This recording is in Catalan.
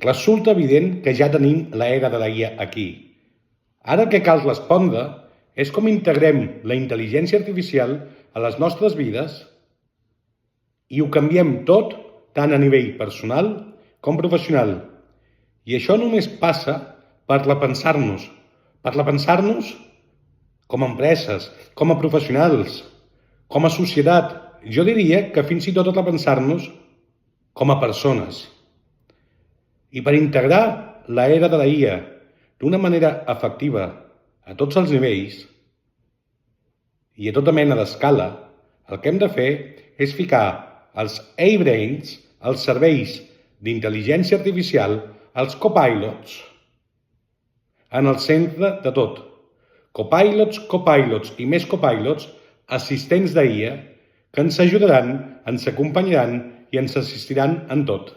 Resulta evident que ja tenim l'era de la IA aquí. Ara el que cal respondre és com integrem la intel·ligència artificial a les nostres vides i ho canviem tot tant a nivell personal com professional. I això només passa per repensar-nos com a empreses, com a professionals, com a societat. Jo diria que fins i tot repensar-nos com a persones. I per integrar l'era de la IA d'una manera efectiva a tots els nivells i a tota mena d'escala, el que hem de fer és ficar els A-Brains, els serveis d'intel·ligència artificial, els copilots, en el centre de tot. Copilots i més copilots, assistents d'IA, que ens ajudaran, ens acompanyaran i ens assistiran en tot.